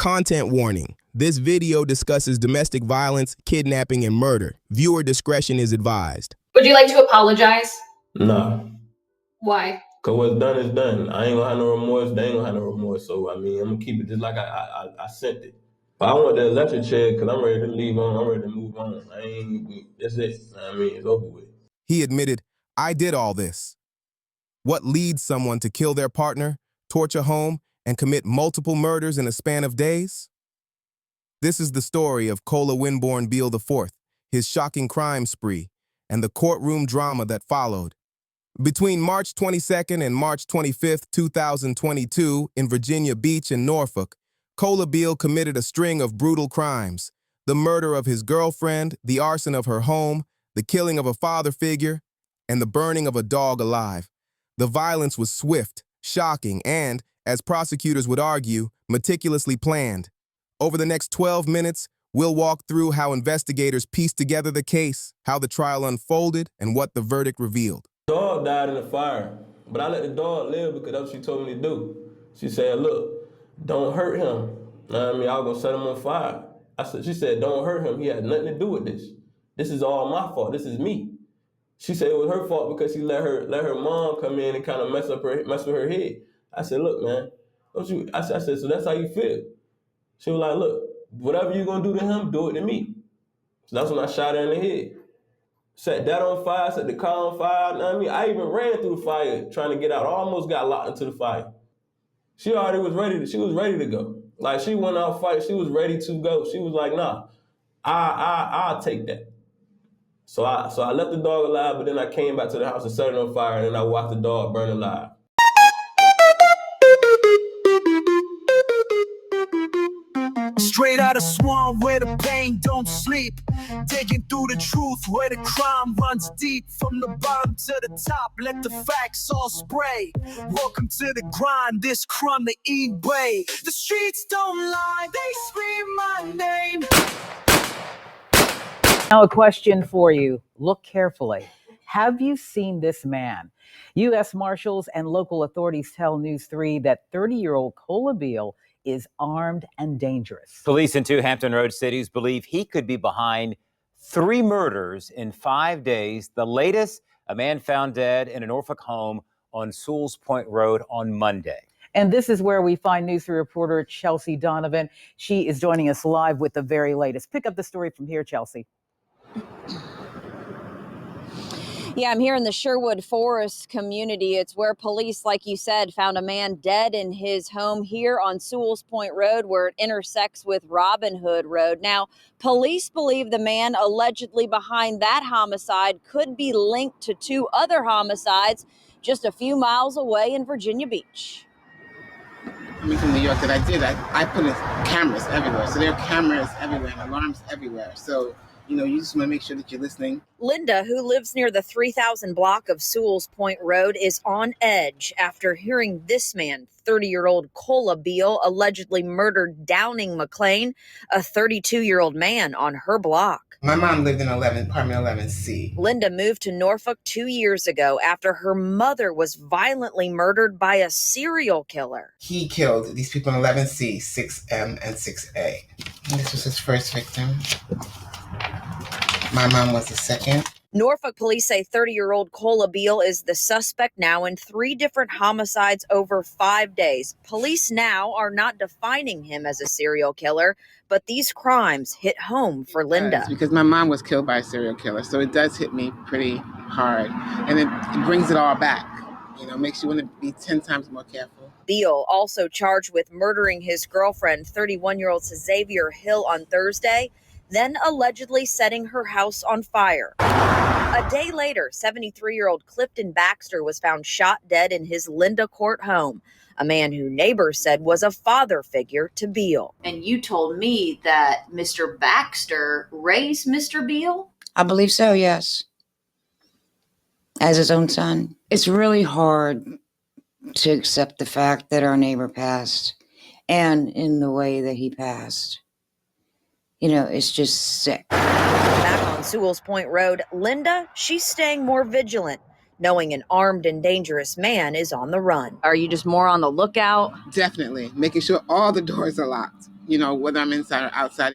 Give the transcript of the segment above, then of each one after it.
Content warning. This video discusses domestic violence, kidnapping, and murder. Viewer discretion is advised. Would you like to apologize? Nah. Why? Cause what's done is done. I ain't gonna have no remorse. They ain't gonna have no remorse. So I mean, I'm gonna keep it just like I sent it. But I want the electric chair because I'm ready to leave on. I'm ready to move on. That's it. I mean, it's over with. He admitted, "I did all this." What leads someone to kill their partner, torture home, and commit multiple murders in a span of days? This is the story of Kola Winborn Beale IV, his shocking crime spree, and the courtroom drama that followed. Between March 22nd and March 25th, 2022, in Virginia Beach and Norfolk, Kola Beale committed a string of brutal crimes: the murder of his girlfriend, the arson of her home, the killing of a father figure, and the burning of a dog alive. The violence was swift, shocking, and, as prosecutors would argue, meticulously planned. Over the next 12 minutes, we'll walk through how investigators pieced together the case, how the trial unfolded, and what the verdict revealed. The dog died in the fire, but I let the dog live because that's what she told me to do. She said, look, don't hurt him. I mean, I was gonna set him on fire. She said, don't hurt him. He had nothing to do with this. This is all my fault. This is me. She said it was her fault because she let her mom come in and kind of mess with her head. I said, look, man, don't you? I said, so that's how you feel. She was like, look, whatever you're gonna do to him, do it to me. So that's when I shot her in the head. Set that on fire, set the car on fire. I mean, I even ran through the fire trying to get out. I almost got locked into the fire. She already was ready. She was ready to go. Like, she went out fight. She was ready to go. She was like, nah, I'll take that. So I left the dog alive, but then I came back to the house and set it on fire, and then I watched the dog burn alive. Straight out of swamp where the pain don't sleep, digging through the truth where the crime runs deep. From the bottom to the top, let the facts all spray. Welcome to the grind, this crumb the e-way. The streets don't lie, they scream my name. Now a question for you. Look carefully. Have you seen this man? U.S. Marshals and local authorities tell News 3 that 30-year-old Kola Beale is armed and dangerous. Police in two Hampton Road cities believe he could be behind 3 murders in 5 days. The latest, a man found dead in a Norfolk home on Sewells Point Road on Monday. And this is where we find News 3 reporter Chelsea Donovan. She is joining us live with the very latest. Pick up the story from here, Chelsea. Yeah, I'm here in the Sherwood Forest community. It's where police, like you said, found a man dead in his home here on Sewells Point Road, where it intersects with Robin Hood Road. Now, police believe the man allegedly behind that homicide could be linked to 2 other homicides just a few miles away in Virginia Beach. Coming from New York that I did, I put in cameras everywhere. So there are cameras everywhere and alarms everywhere. So, you just want to make sure that you're listening. Linda, who lives near the 3000 block of Sewells Point Road, is on edge after hearing this man, 30-year-old Kola Beale, allegedly murdered Downing McLean, a 32-year-old man on her block. My mom lived in apartment 11C. Linda moved to Norfolk 2 years ago after her mother was violently murdered by a serial killer. He killed these people in 11C, 6M, and 6A. And this was his first victim. My mom was the second. Norfolk police say 30-year-old Kola Beale is the suspect now in 3 different homicides over 5 days. Police now are not defining him as a serial killer, but these crimes hit home for Linda. Because my mom was killed by a serial killer, so it does hit me pretty hard. And it brings it all back. Makes you want to be 10 times more careful. Beale also charged with murdering his girlfriend, 31-year-old Xavier Hill, on Thursday, then allegedly setting her house on fire. A day later, 73-year-old Clifton Baxter was found shot dead in his Linda Court home, a man who neighbors said was a father figure to Beale. And you told me that Mr. Baxter raised Mr. Beale? I believe so, yes. As his own son. It's really hard to accept the fact that our neighbor passed, and in the way that he passed. It's just sick. Back on Sewells Point Road, Linda, she's staying more vigilant. knowing an armed and dangerous man is on the run. Are you just more on the lookout? Definitely. Making sure all the doors are locked, you know, whether I'm inside or outside.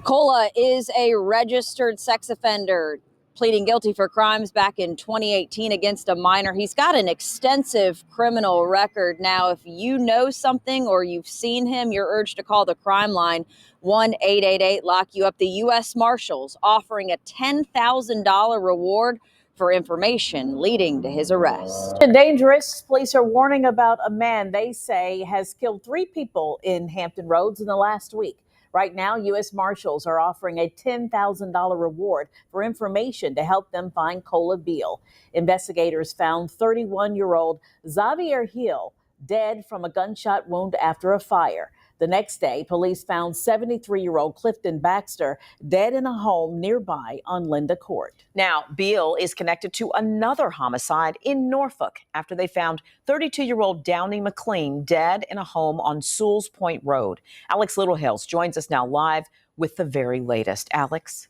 Cola is a registered sex offender, pleading guilty for crimes back in 2018 against a minor. He's got an extensive criminal record. Now, if you know something or you've seen him, you're urged to call the crime line 1-888-LOCK-YOU-UP. The U.S. Marshals offering a $10,000 reward for information leading to his arrest. Dangerous. Police are warning about a man they say has killed 3 people in Hampton Roads in the last week. Right now, U.S. Marshals are offering a $10,000 reward for information to help them find Cola Beal. Investigators found 31-year-old Xavier Hill dead from a gunshot wound after a fire. The next day, police found 73-year-old Clifton Baxter dead in a home nearby on Linda Court. Now, Beal is connected to another homicide in Norfolk after they found 32-year-old Downey McLean dead in a home on Sewells Point Road. Alex Littlehills joins us now live with the very latest. Alex.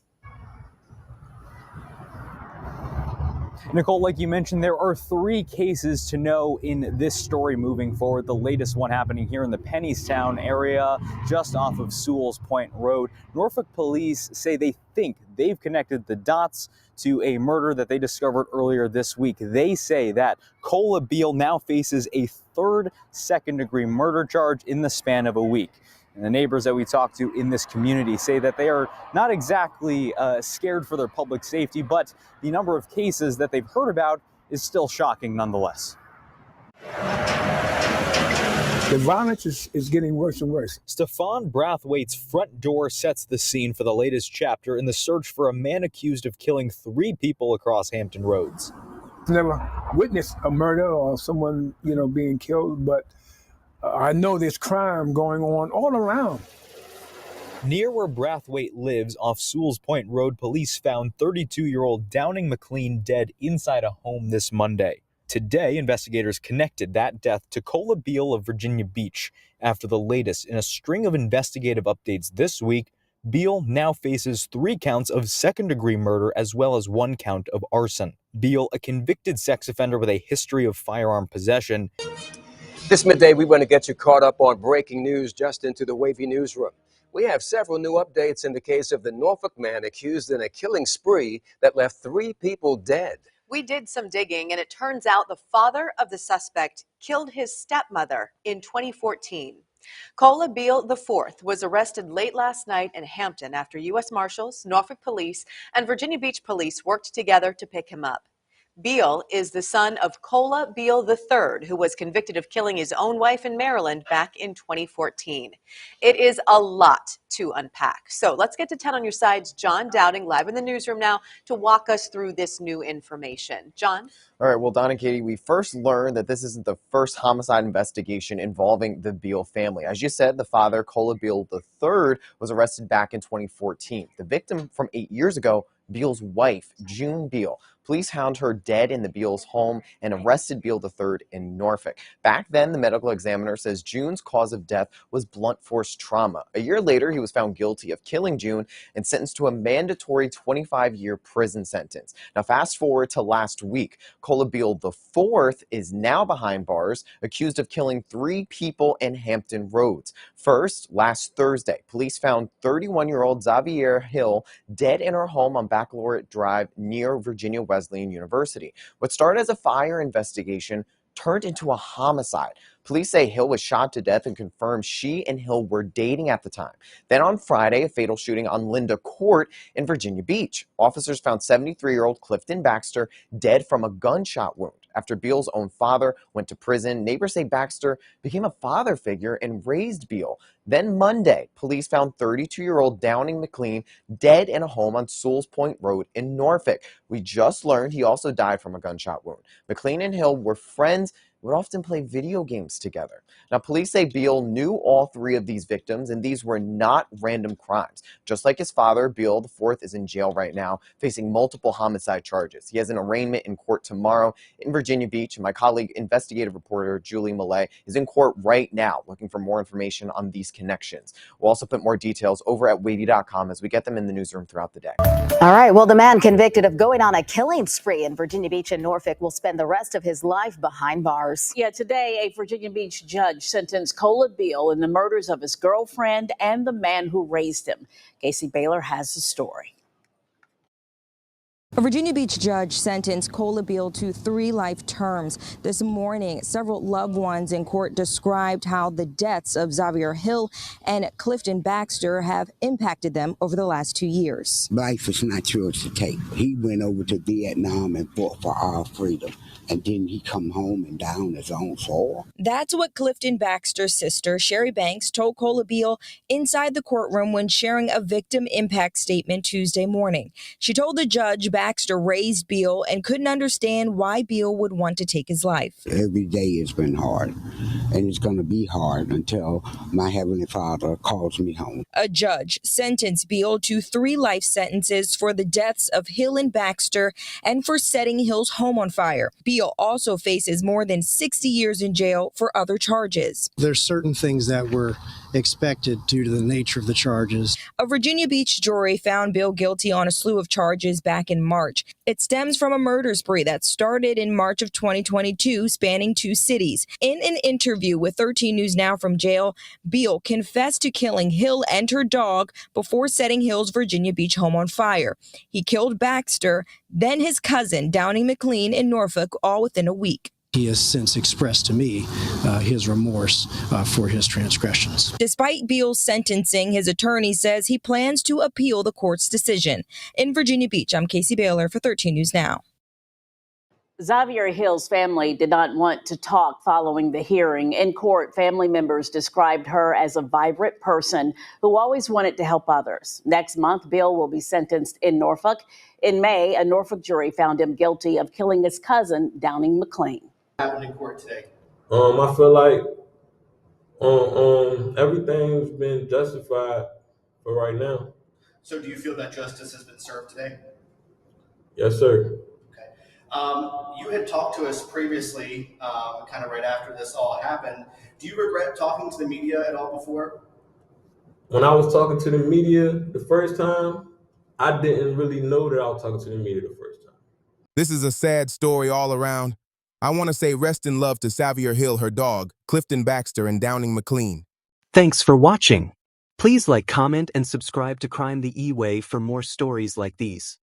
Nicole, like you mentioned, there are 3 cases to know in this story moving forward. The latest one happening here in the Pennystown area, just off of Sewells Point Road. Norfolk police say they think they've connected the dots to a murder that they discovered earlier this week. They say that Cola Beal now faces a 3rd second-degree murder charge in the span of a week. And the neighbors that we talked to in this community say that they are not exactly scared for their public safety, but the number of cases that they've heard about is still shocking nonetheless. The violence is getting worse and worse. Stefan Brathwaite's front door sets the scene for the latest chapter in the search for a man accused of killing 3 people across Hampton Roads. Never witnessed a murder or someone, being killed, but I know there's crime going on all around. Near where Brathwaite lives off Sewells Point Road, police found 32-year-old Downing McLean dead inside a home this Monday. Today, investigators connected that death to Cola Beal of Virginia Beach. After the latest in a string of investigative updates this week, Beal now faces 3 counts of second-degree murder as well as 1 count of arson. Beal, a convicted sex offender with a history of firearm possession. This midday, we want to get you caught up on breaking news just into the Wavy newsroom. We have several new updates in the case of the Norfolk man accused in a killing spree that left 3 people dead. We did some digging, and it turns out the father of the suspect killed his stepmother in 2014. Cola Beal IV was arrested late last night in Hampton after U.S. Marshals, Norfolk Police, and Virginia Beach Police worked together to pick him up. Beal is the son of Cola Beal III, who was convicted of killing his own wife in Maryland back in 2014. It is a lot to unpack. So let's get to 10 on your sides. John Dowding live in the newsroom now to walk us through this new information. John? All right, well, Don and Katie, we first learned that this isn't the first homicide investigation involving the Beal family. As you said, the father, Cola Beal III, was arrested back in 2014. The victim from 8 years ago, Beal's wife, June Beal. Police found her dead in the Beals' home and arrested Beal III in Norfolk. Back then, the medical examiner says June's cause of death was blunt force trauma. A year later, he was found guilty of killing June and sentenced to a mandatory 25-year prison sentence. Now, fast forward to last week. Cola Beal IV is now behind bars, accused of killing 3 people in Hampton Roads. First, last Thursday, police found 31-year-old Xavier Hill dead in her home on Baccalaureate Drive near Virginia Wesleyan University. What started as a fire investigation turned into a homicide. Police say Hill was shot to death and confirmed she and Hill were dating at the time. Then on Friday, a fatal shooting on Linda Court in Virginia Beach. Officers found 73-year-old Clifton Baxter dead from a gunshot wound. After Beal's own father went to prison, neighbors say Baxter became a father figure and raised Beal. Then Monday, police found 32-year-old Downing McLean dead in a home on Sewells Point Road in Norfolk. We just learned he also died from a gunshot wound. McLean and Hill were friends would often play video games together. Now, police say Beal knew all three of these victims, and these were not random crimes. Just like his father, Beal IV is in jail right now, facing multiple homicide charges. He has an arraignment in court tomorrow in Virginia Beach, and my colleague, investigative reporter Julie Millay, is in court right now looking for more information on these connections. We'll also put more details over at wavy.com as we get them in the newsroom throughout the day. All right. Well, the man convicted of going on a killing spree in Virginia Beach and Norfolk will spend the rest of his life behind bars. Yeah, today a Virginia Beach judge sentenced Cola Beal in the murders of his girlfriend and the man who raised him. Casey Baylor has the story. A Virginia Beach judge sentenced Cola Beal to 3 life terms. This morning, several loved ones in court described how the deaths of Xavier Hill and Clifton Baxter have impacted them over the last 2 years. Life is not yours to take. He went over to Vietnam and fought for our freedom, and then he come home and die on his own soil. That's what Clifton Baxter's sister, Sherry Banks, told Cola Beal inside the courtroom when sharing a victim impact statement Tuesday morning. She told the judge Baxter raised Beal and couldn't understand why Beal would want to take his life. Every day has been hard, and it's going to be hard until my Heavenly Father calls me home. A judge sentenced Beal to 3 life sentences for the deaths of Hill and Baxter and for setting Hill's home on fire. Beal also faces more than 60 years in jail for other charges. There's certain things that were expected due to the nature of the charges. A Virginia Beach jury found Beal guilty on a slew of charges back in March. It stems from a murder spree that started in March of 2022, spanning 2 cities. In an interview with 13 News Now from jail, Beal confessed to killing Hill and her dog before setting Hill's Virginia Beach home on fire. He killed Baxter, then his cousin, Downing McLean, in Norfolk, all within a week. He has since expressed to me his remorse for his transgressions. Despite Beal's sentencing, his attorney says he plans to appeal the court's decision. In Virginia Beach, I'm Casey Baylor for 13 News Now. Xavier Hill's family did not want to talk following the hearing. In court, family members described her as a vibrant person who always wanted to help others. Next month, Beal will be sentenced in Norfolk. In May, a Norfolk jury found him guilty of killing his cousin, Downing McLean. Happened in court today? I feel like everything's been justified for right now. So do you feel that justice has been served today? Yes, sir. You had talked to us previously, kind of right after this all happened. Do you regret talking to the media at all before? When I was talking to the media the first time, I didn't really know that I was talking to the media the first time. This is a sad story all around. I want to say rest in love to Xavier Hill, her dog, Clifton Baxter, and Downing McLean. Thanks for watching. Please like, comment, and subscribe to Crime the E-Way for more stories like these.